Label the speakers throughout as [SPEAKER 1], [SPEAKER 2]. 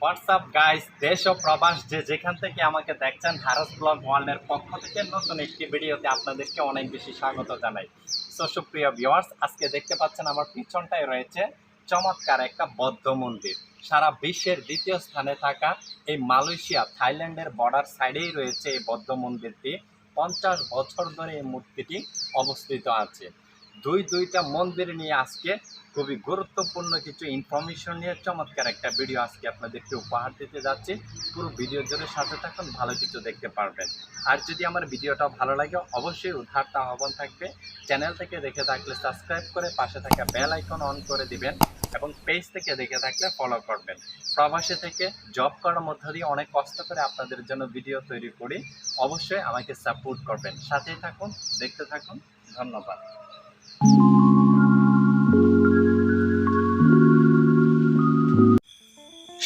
[SPEAKER 1] WhatsApp guys, দেশ ও প্রবাস যে যেখান থেকে আমাকে দেখছেন, হারস ব্লগ ওয়ার্ল্ডের পক্ষ থেকে নতুন একটি ভিডিওতে আপনাদেরকে অনেক বেশি স্বাগত জানাই। সো সুপ্রিয় ভিউয়ার্স, আজকে দেখতে পাচ্ছেন আমার পিছনটায় রয়েছে চমৎকার একটা বৌদ্ধ মন্দির। সারা বিশ্বের দ্বিতীয় স্থানে থাকা এই মালয়েশিয়া থাইল্যান্ডের বর্ডার সাইডেই রয়েছে এই বৌদ্ধ মন্দিরটি। 50 বছর ধরে এই মূর্তিটি অবস্থিত আছে। দুইটা মন্দির নিয়ে আজকে খুবই গুরুত্বপূর্ণ কিছু ইনফরমেশন নিয়ে চমৎকার একটা ভিডিও আজকে আপনাদেরকে উপহার দিতে যাচ্ছি। পুরো ভিডিও জুড়ে সাথে থাকুন, ভালো কিছু দেখতে পারবেন। আর যদি আমার ভিডিওটা ভালো লাগে অবশ্যই উদ্ধারটা আহ্বান থাকবে, চ্যানেল থেকে দেখে থাকলে সাবস্ক্রাইব করে পাশে থাকা বেল আইকন অন করে দিবেন এবং পেজ থেকে দেখে থাকলে ফলো করবেন। প্রবাসে থেকে জব করার মধ্য দিয়ে অনেক কষ্ট করে আপনাদের জন্য ভিডিও তৈরি করি, অবশ্যই আমাকে সাপোর্ট করবেন। সাথেই থাকুন, দেখতে থাকুন। ধন্যবাদ।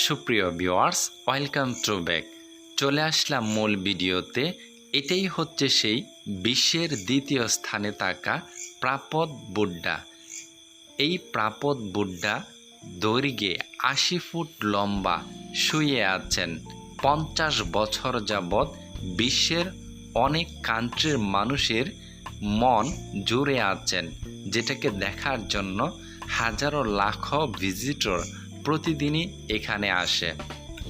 [SPEAKER 2] সুপ্রিয় ভিউয়ার্স, ওয়েলকাম টু ব্যাক। চলে আসলাম মূল ভিডিওতে। এটাই হচ্ছে সেই বিশ্বের দ্বিতীয় স্থানে থাকা প্রাপদ বুদ্ধা। এই প্রাপদ বুদ্ধা দৈর্ঘ্যে 80 ফুট লম্বা শুয়ে আছেন। 50 বছর যাবৎ বিশ্বের অনেক কান্ট্রির মানুষের মন জুড়ে আছেন, যেটাকে দেখার জন্য হাজারো লাখ ভিজিটর প্রতিদিনই এখানে আসে।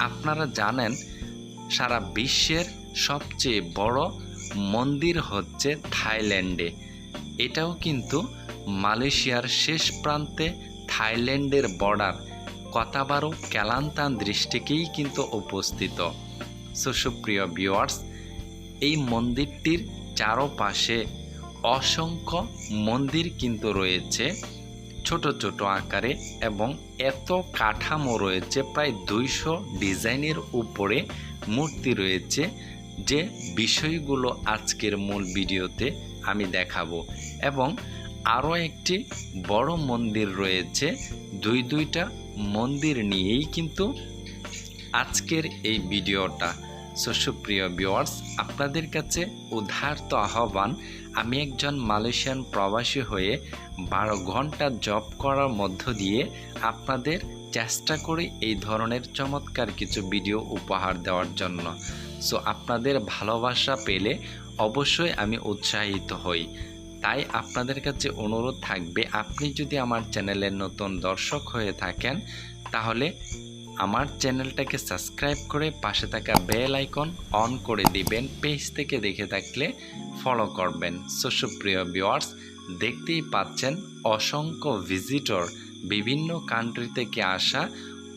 [SPEAKER 2] আপনারা জানেন সারা বিশ্বের সবচেয়ে বড় মন্দির হচ্ছে থাইল্যান্ডে। এটাও কিন্তু মালয়েশিয়ার শেষ প্রান্তে থাইল্যান্ডের বর্ডার কতাবারু কেলান্তান দৃষ্টিকেই কিন্তু উপস্থিত। সুপ্রিয় ভিউয়ার্স, এই মন্দিরটির চারপাশে অসংখ্য মন্দির কিন্তু রয়েছে ছোট ছোট আকারে, এবং এত কাঠামো রয়েছে, প্রায় 200 ডিজাইনের উপরে মূর্তি রয়েছে, যে বিষয়গুলো আজকের মূল ভিডিওতে আমি দেখাবো। এবং আরও একটি বড় মন্দির রয়েছে। দুইটা মন্দির নিয়েই কিন্তু আজকের এই ভিডিওটা। সুপ্রিয় ভিউয়ার্স, আপনাদের কাছে উদারত আহ্বান, আমি একজন মালয়েশিয়ান প্রবাসী হয়ে 12 ঘন্টা জব করার মধ্য দিয়ে আপনাদের চেষ্টা করি এই ধরনের চমৎকার কিছু ভিডিও উপহার দেওয়ার জন্য। আপনাদের ভালোবাসা পেলে অবশ্যই আমি উৎসাহিত হই। তাই আপনাদের কাছে অনুরোধ থাকবে, আপনি যদি আমার চ্যানেলের নতুন দর্শক হয়ে থাকেন তাহলে আমার চ্যানেলটাকে সাবস্ক্রাইব করে পাশে থাকা বেল আইকন অন করে দিবেন, পেজ থেকে দেখে থাকলে ফলো করবেন। সুপ্রিয় ভিউয়ার্স, দেখতেই পাচ্ছেন অসংখ্য ভিজিটর বিভিন্ন কান্ট্রি থেকে আসা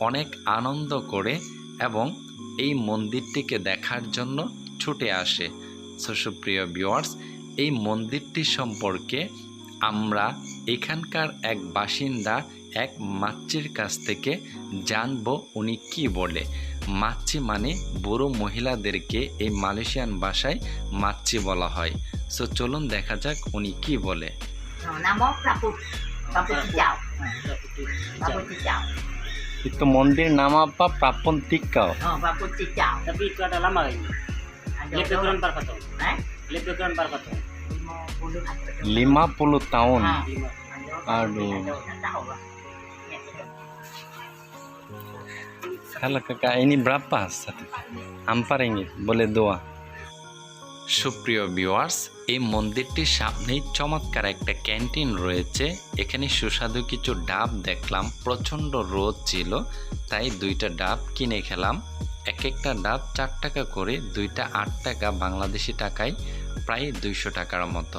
[SPEAKER 2] অনেক আনন্দ করে এবং এই মন্দিরটিকে দেখার জন্য ছুটে আসে। সুপ্রিয় ভিউয়ার্স, এই মন্দিরটি সম্পর্কে আমরা এখানকার এক বাসিন্দা, এক মাচ্চির কাছ থেকে জানবো উনি কি বলে। মাচ্চি মানে বুড়ো মহিলাদেরকে এই মালয়েশিয়ান ভাষায় মাচ্চি বলা হয়। চলুন দেখা যাক উনি কি বলে।
[SPEAKER 1] Itu mondir nama apa? Prapon Tikau.
[SPEAKER 3] Oh, Prapon Tikau. Tapi itu ada lama ini. Lebih kurang berapa tahun? Lebih kurang berapa tahun?
[SPEAKER 1] 50 tahun. Aduh. Kalau kakak ini berapa? Ampar ringgit. Boleh dua.
[SPEAKER 2] সুপ্রিয় viewers, এই মন্দিরটির সামনেই চমৎকার একটা canteen রয়েছে। এখানে সুস্বাদু কিছু ডাব দেখলাম, প্রচণ্ড রোদ ছিল তাই 2টা ডাব কিনে খেলাম। একটা ডাব 4 টাকা করে, 2টা 8 টাকা, বাংলাদেশি টাকায় প্রায় 200 টাকার মতো।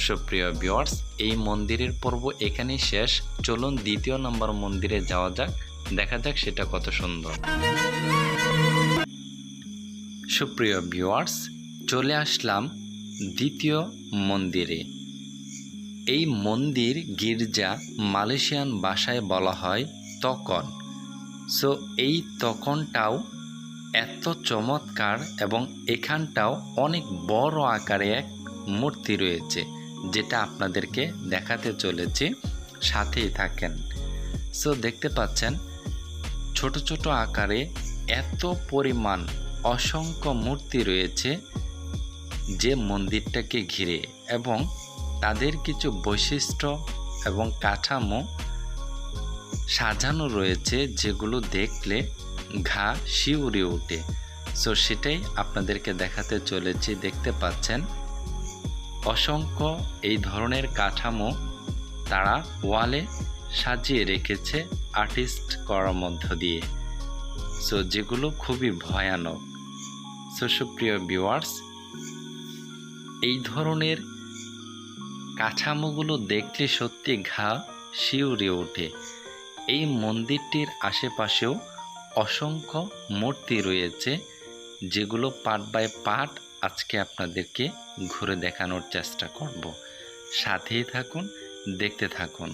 [SPEAKER 2] সুপ্রিয় ভিউয়ার্স, এই মন্দিরের পর্ব এখানেই শেষ। চলুন দ্বিতীয় নম্বর মন্দিরে যাওয়া যাক, দেখা যাক সেটা কত সুন্দর। সুপ্রিয় ভিউয়ার্স, চলে আসলাম দ্বিতীয় মন্দিরে। এই মন্দির গির্জা মালয়েশিয়ান ভাষায় বলা হয় তকন। এই তকনটাও এত চমৎকার এবং এখানটাও অনেক বড় আকারে এক মূর্তি রয়েছে, যেটা আপনাদেরকে দেখাতে চলেছি, সাথেই থাকেন। দেখতে পাচ্ছেন ছোট ছোট আকারে এত পরিমাণ অসংখ্য মূর্তি রয়েছে যে মন্দিরটাকে ঘিরে, এবং তাদের কিছু বৈশিষ্ট্য এবং কাঠামো সাজানো রয়েছে যেগুলো দেখলে ঘা শিউরে ওঠে। সো সেটাই আপনাদেরকে দেখাতে চলেছি। দেখতে পাচ্ছেন অসংখ্য এই ধরনের কাঠামো তারা ওয়ালে সাজিয়ে রেখেছে আর্টিস্ট করার মধ্য দিয়ে। সো যেগুলো খুবই ভয়ানক। সো সুপ্রিয় ভিউয়ার্স, এই ধরনের কাঠামোগুলো দেখলে সত্যি ঘা শিউরে ওঠে। এই মন্দিরটির আশেপাশেও অসংখ্য মূর্তি রয়েছে, যেগুলো পার্ট বাই পার্ট আজকে আপনাদেরকে ঘুরে দেখানোর চেষ্টা করব। সাথেই থাকুন, দেখতে থাকুন।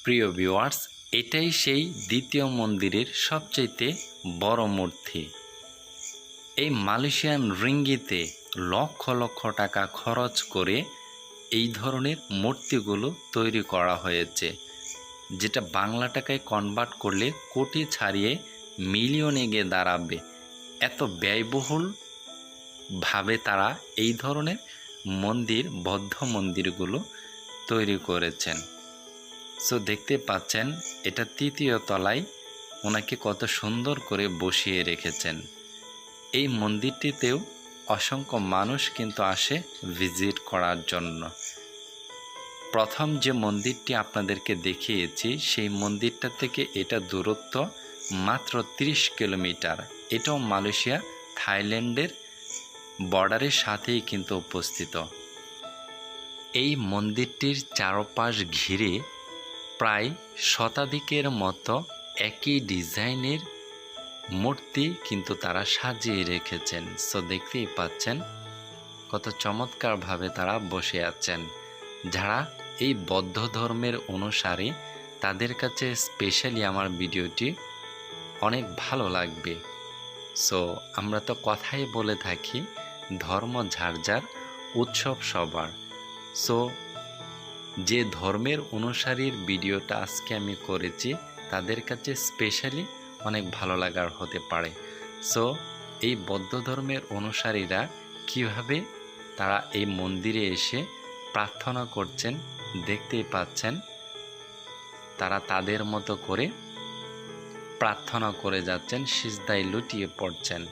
[SPEAKER 2] প্রিয় ভিউয়ার্স, এটাই সেই দ্বিতীয় মন্দিরের সবচেয়ে বড় মূর্তি। এই মালয়েশিয়ান রিঙ্গিতে লক্ষ লক্ষ টাকা খরচ করে এই ধরনের মূর্তিগুলো তৈরি করা হয়েছে, যেটা বাংলা টাকায় কনভার্ট করলে কোটি ছাড়িয়ে মিলিয়নে গিয়ে দাঁড়াবে। এত ব্যয়বহুলভাবে তারা এই ধরনের মন্দির, বৌদ্ধ মন্দিরগুলো তৈরি করেছেন। সো দেখতে পাচ্ছেন এটা তৃতীয় তলায় ওনাকে কত সুন্দর করে বসিয়ে রেখেছেন। এই মন্দিরটিতেও অসংখ্য মানুষ কিন্তু আসে ভিজিট করার জন্য। প্রথম যে মন্দিরটি আপনাদেরকে দেখিয়েছি সেই মন্দিরটা থেকে এটা দূরত্ব মাত্র 30 কিলোমিটার। এটাও মালয়েশিয়া থাইল্যান্ডের বর্ডারের সাথেই কিন্তু উপস্থিত। এই মন্দিরটির চারপাশ ঘিরে প্রায় শতাধিকের মতো একই ডিজাইনের মূর্তি কিন্তু তারা সাজিয়ে রেখেছেন। সো দেখতেই পাচ্ছেন কত চমৎকারভাবে তারা বসে আছেন। যারা এই বৌদ্ধ ধর্মের অনুসারী তাদের কাছে স্পেশালি আমার ভিডিওটি অনেক ভালো লাগবে। সো আমরা তো কথাই বলে থাকি ধর্ম যার যার, উৎসব সবার। সো যে ধর্মের অনুসারীর ভিডিওটা আজকে আমি করেছি তাদের কাছে স্পেশালি অনেক ভালো লাগার হতে পারে। সো এই বৌদ্ধ ধর্মের অনুসারীরা কিভাবে তারা এই মন্দিরে এসে প্রার্থনা করছেন দেখতেই পাচ্ছেন। তারা তাদের মতো করে প্রার্থনা করে যাচ্ছেন, সিজদায় লুটিয়ে পড়ছেন।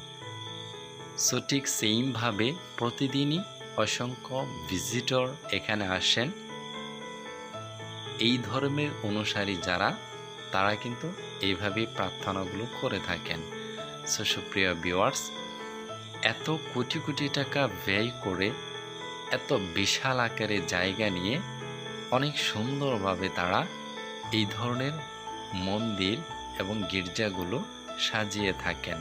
[SPEAKER 2] সো ঠিক সেইমভাবে প্রতিদিনই অসংখ্য ভিজিটর এখানে আসেন। এই ধর্মের অনুসারী যারা তারা কিন্তু এইভাবেই প্রার্থনাগুলো করে থাকেন। সো সুপ্রিয় ভিউয়ার্স, এত কোটি কোটি টাকা ব্যয় করে এত বিশাল আকারে জায়গা নিয়ে অনেক সুন্দরভাবে তারা এই ধরনের মন্দির এবং গির্জাগুলো সাজিয়ে থাকেন।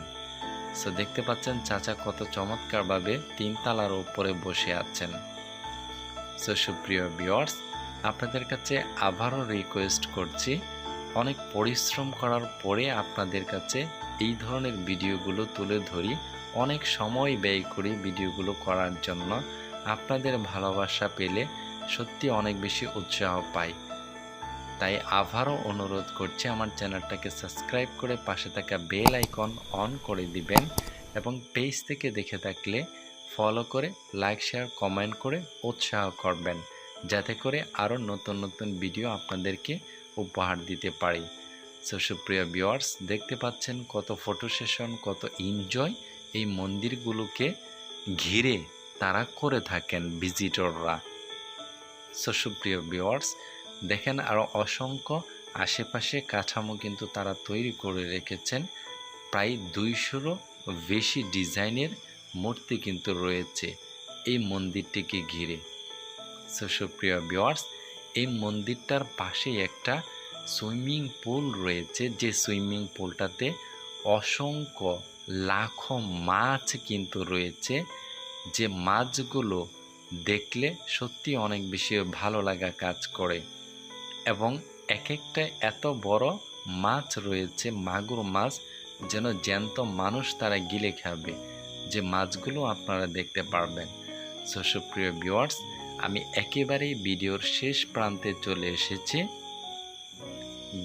[SPEAKER 2] সো দেখতে পাচ্ছেন চাচা কত চমৎকারভাবে 3 তলার উপরে বসে আছেন। সো সুপ্রিয় ভিউয়ার্স, আপনাদের কাছে আবারও রিকোয়েস্ট করছি, অনেক পরিশ্রম করার পরে আপনাদের কাছে এই ধরনের ভিডিওগুলো তুলে ধরি, অনেক সময় ব্যয় করি ভিডিওগুলো করার জন্য। আপনাদের ভালোবাসা পেলে সত্যি অনেক বেশি উৎসাহ পাই। তাই আবারও অনুরোধ করছি আমার চ্যানেলটাকে সাবস্ক্রাইব করে পাশে থাকা বেল আইকন অন করে দিবেন এবং পেজ থেকে দেখে থাকলে ফলো করে লাইক, শেয়ার, কমেন্ট করে উৎসাহ করবেন, যাতে করে আরও নতুন নতুন ভিডিও আপনাদেরকে উপহার দিতে পারি। সো সুপ্রিয় ভিউয়ার্স, দেখতে পাচ্ছেন কত ফটো সেশন, কত এনজয় এই মন্দিরগুলোকে ঘিরে তারা করে থাকেন ভিজিটররা। সো সুপ্রিয় ভিউয়ার্স, দেখেন আরও অসংখ্য আশেপাশে কাঠামো কিন্তু তারা তৈরি করে রেখেছেন। প্রায় 200-রও বেশি ডিজাইনের মূর্তি কিন্তু রয়েছে এই মন্দিরটিকে ঘিরে। সো সুপ্রিয় ভিউয়ার্স, এই মন্দিরটার পাশেই একটা সুইমিং পুল রয়েছে, যে সুইমিং পুলটাতে অসংখ্য লাখো মাছ কিন্তু রয়েছে, যে মাছগুলো দেখলে সত্যি অনেক বেশি ভালো লাগা কাজ করে। এবং এক একটা এত বড় মাছ রয়েছে, মাগুর মাছ, যেন জ্যান্ত মানুষ তারা গিলে খাবে, যে মাছগুলো আপনারা দেখতে পারবেন। সো সুপ্রিয় ভিউয়ার্স, আমি একেবারেই ভিডিওর শেষ প্রান্তে চলে এসেছি।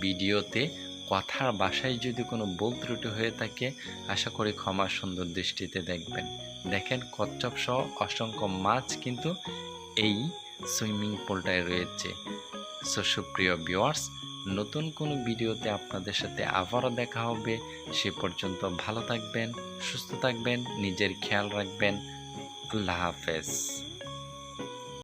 [SPEAKER 2] ভিডিওতে কথার ভাষায় যদি কোনো ভুল ত্রুটি হয়ে থাকে, আশা করি ক্ষমা সুন্দর দৃষ্টিতে দেখবেন। দেখেন কচ্ছপ সহ অসংখ্য মাছ কিন্তু এই সুইমিং পুলটায় রয়েছে। সো সুপ্রিয় ভিউয়ার্স, নতুন কোনো ভিডিওতে আপনাদের সাথে আবারও দেখা হবে। সে পর্যন্ত ভালো থাকবেন, সুস্থ থাকবেন, নিজের খেয়াল রাখবেন। আল্লাহ হাফেজ।